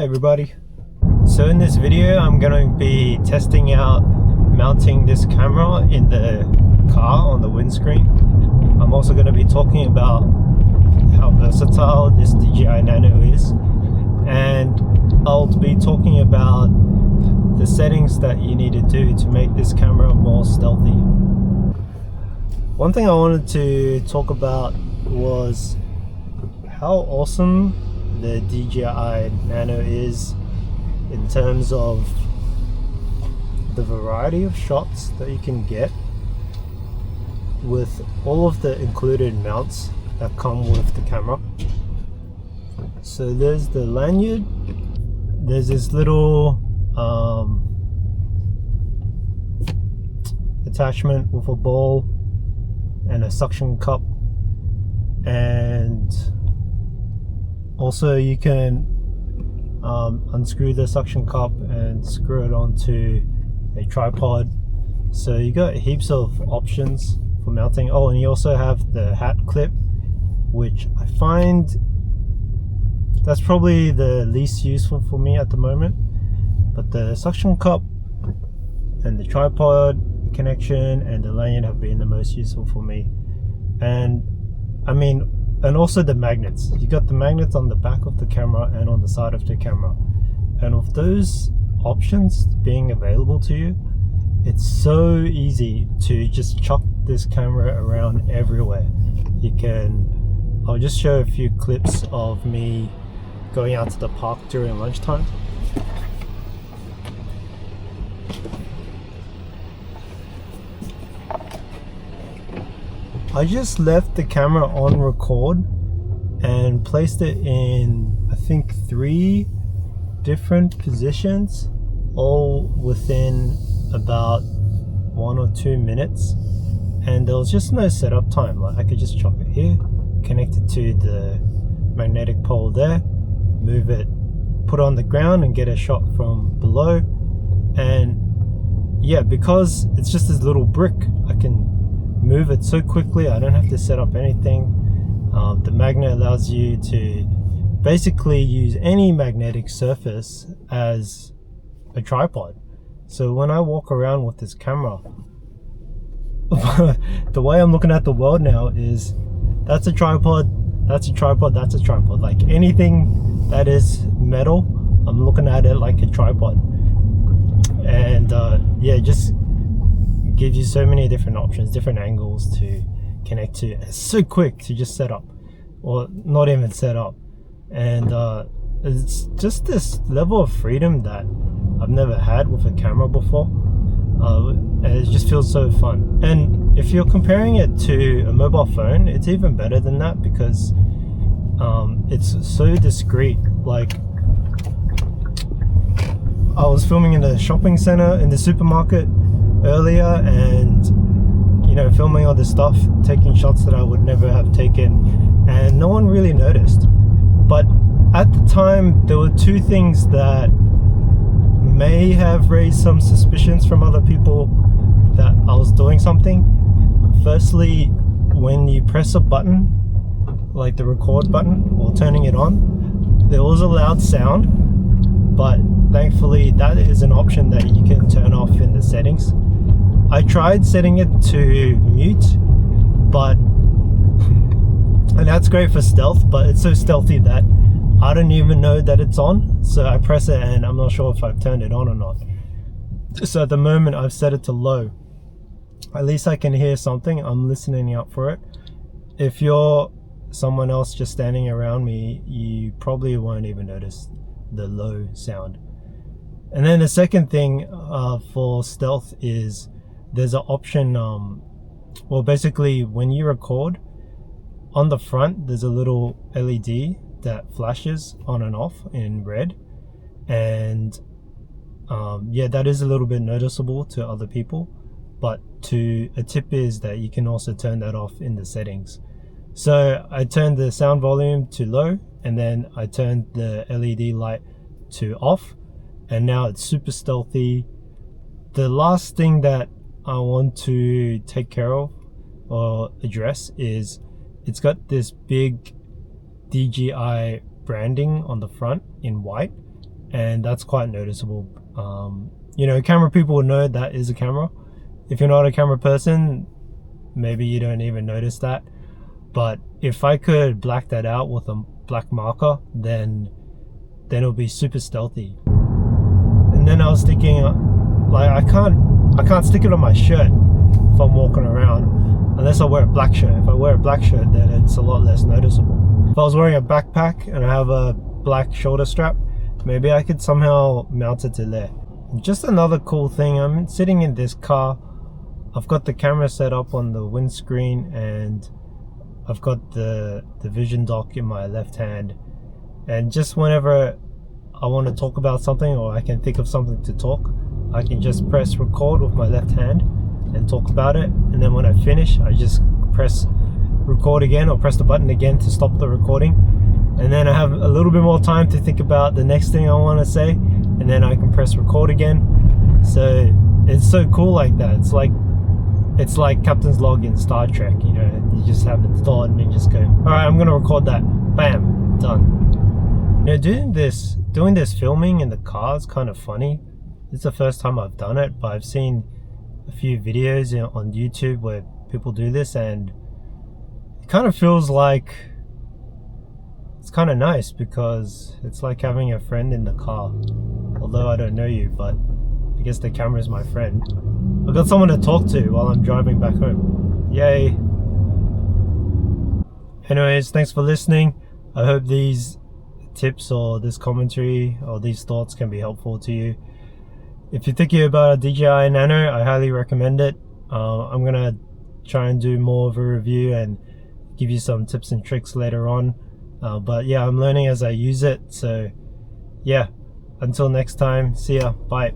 Hey everybody, so in this video I'm going to be testing out mounting this camera in the car on the windscreen. I'm also going to be talking about how versatile this DJI Nano is, and I'll be talking about the settings that you need to do to make this camera more stealthy. One thing I wanted to talk about was how awesome the DJI Nano is in terms of the variety of shots that you can get with all of the included mounts that come with the camera. So there's the lanyard, there's this little attachment with a ball and a suction cup, and also you can unscrew the suction cup and screw it onto a tripod. So you got heaps of options for mounting. Oh, and you also have the hat clip, which I find that's probably the least useful for me at the moment, but the suction cup and the tripod connection and the lanyard have been the most useful for me. And I mean, and also the magnets. You got the magnets on the back of the camera and on the side of the camera, and with those options being available to you, it's so easy to just chuck this camera around everywhere. I'll just show a few clips of me going out to the park during lunchtime. I just left the camera on record and placed it in, I think, 3 different positions, all within about 1 or 2 minutes, and there was just no setup time. Like, I could just chuck it here, connect it to the magnetic pole there, move it, put it on the ground and get a shot from below. And yeah, because it's just this little brick, I can move it so quickly. I don't have to set up anything. The magnet allows you to basically use any magnetic surface as a tripod. So when I walk around with this camera, the way I'm looking at the world now is that's a tripod, that's a tripod, that's a tripod. Like anything that is metal, I'm looking at it like a tripod. And yeah, just gives you so many different options, different angles to connect to. It's so quick to just set up, or not even set up. And it's just this level of freedom that I've never had with a camera before. And it just feels so fun. And if you're comparing it to a mobile phone, it's even better than that, because it's so discreet. Like, I was filming in the shopping center, in the supermarket earlier, and you know, filming all this stuff, taking shots that I would never have taken, and no one really noticed. But at the time, there were 2 things that may have raised some suspicions from other people that I was doing something. Firstly, when you press a button, like the record button, or turning it on, there was a loud sound, but thankfully that is an option that you can turn off in the settings. I tried setting it to mute, and that's great for stealth, but it's so stealthy that I don't even know that it's on. So I press it and I'm not sure if I've turned it on or not. So at the moment I've set it to low. At least I can hear something. I'm listening out for it. If you're someone else just standing around me, you probably won't even notice the low sound. And then the second thing for stealth is there's an option, well, basically when you record, on the front there's a little LED that flashes on and off in red, and yeah, that is a little bit noticeable to other people, but a tip is that you can also turn that off in the settings. So I turned the sound volume to low, and then I turned the LED light to off, and now it's super stealthy. The last thing that I want to take care of or address is it's got this big DJI branding on the front in white, and that's quite noticeable. You know, camera people will know that is a camera. If you're not a camera person, maybe you don't even notice that. But if I could black that out with a black marker, then it'll be super stealthy. And then I was thinking, like, I can't stick it on my shirt if I'm walking around, unless I wear a black shirt. If I wear a black shirt, then it's a lot less noticeable. If I was wearing a backpack and I have a black shoulder strap, maybe I could somehow mount it to there. Just another cool thing, I'm sitting in this car. I've got the camera set up on the windscreen, and I've got the vision dock in my left hand. And just whenever I want to talk about something, or I can think of something to talk, I can just press record with my left hand and talk about it. And then when I finish, I just press record again, or press the button again to stop the recording. And then I have a little bit more time to think about the next thing I want to say, and then I can press record again. So it's so cool like that. It's like Captain's Log in Star Trek, you know, you just have it thought and you just go, all right, I'm gonna record that, bam, done. You know, doing this filming in the car is kind of funny. It's the first time I've done it, but I've seen a few videos on YouTube where people do this, and it kind of feels like it's kind of nice, because it's like having a friend in the car. Although I don't know you, but I guess the camera is my friend. I've got someone to talk to while I'm driving back home. Yay. Anyways, thanks for listening. I hope these tips or this commentary or these thoughts can be helpful to you. If you're thinking about a DJI Nano, I highly recommend it. I'm gonna try and do more of a review and give you some tips and tricks later on. But yeah, I'm learning as I use it. So yeah, until next time, see ya, bye.